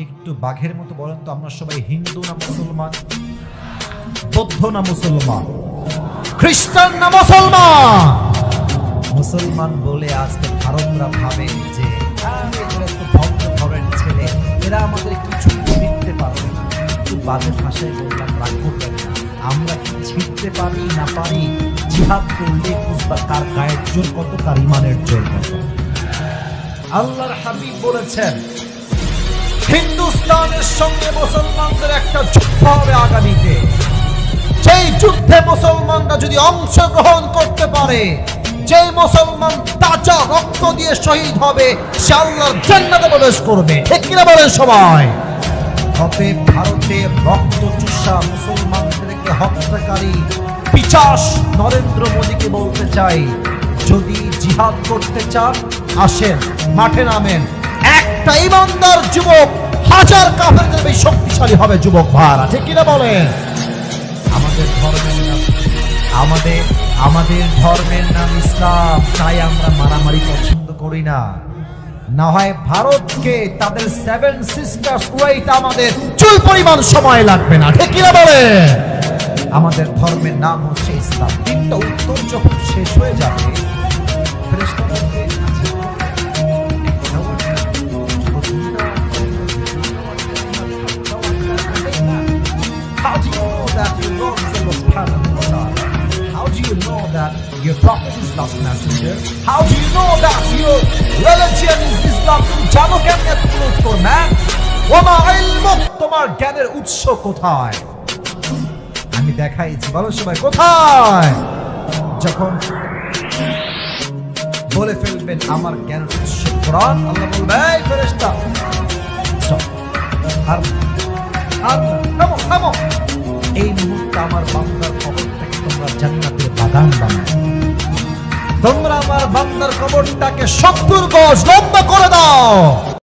একটু বাঘের মতো বলেন তো, আমরা সবাই হিন্দু না মুসলমান, বৌদ্ধ না মুসলমান, খ্রিস্টান না মুসলমান? মুসলমান বলে আজকে ভারতরা ভাবে যে এরা তো ভদ্র ঘরের ছেলে, এরা আমাদের কিছু ছিঁড়তে পারবে না। একটু বাজে ভাষায় বললাম, রাগ করবেন না। আমরা কি ছিঁড়তে পারি না পারি, জিহাদ করলে বুঝবা কার গায়ের জোর কত, কার ইমানের জোর কত। আল্লাহর হাবিব বলেছেন, হিন্দুস্তানের সঙ্গে মুসলমানদের একটা যুদ্ধ হবে আগামীতে। সেই যুদ্ধে মুসলমানরা যদি অংশগ্রহণ করতে পারে, যে মুসলমান তাজা রক্ত দিয়ে শহীদ হবে, সে আল্লাহর জান্নাতে প্রবেশ করবে। ঠিক কিনা বলেন সবাই? তবে ভারতে রক্ত চুষা মুসলমানদেরকে হত্যাকারী পিশাচ নরেন্দ্র মোদীকে বলতে চাই, যদি জিহাদ করতে চান আসেন, মাঠে নামেন। একটা ইমানদার যুবক হাজার কাফেরদের বেশি শক্তিশালী হবে যুবক ভাইরা। ঠিক কিনা বলেন? আমাদের ধর্মের নাম ইসলাম, তাই আমরা মারামারি পছন্দ করি না। না হয় ভারতকে তাদের 7 সিস্টার্স উড়াইতে আমাদের চুল পরিমাণ সময় লাগবে না। ঠিক কিনা বলেন? আমাদের ধর্মের নাম হচ্ছে ইসলাম। তিনটা উত্তর যখন শেষ হয়ে যাবে, ফেরেশতারা বলবে, How do you know that your Lord is Allah subhanahu wa ta'ala? How do you know that your prophet is last messenger? How do you know that your religion is Islam? তুমি জানো কেমন এতগুলো উত্তর? Man, ওমা ইলমুক, তোমার জ্ঞানের উৎস কোথায়? আমি দেখাইছি, বলো সবাই কোথায়? যখন বলে ফেলবেন আমার জ্ঞানের উৎস কোরআন, আল্লাহ বলবে, এই ফেরেশতা থামো, এই মুহূর্তে আমার বান্দার কবরটাকে তোমরা জান্নাতের বাগান বানাও। তোমরা আমার বান্দার কবরটাকে 70 গজ লম্বা করে দাও।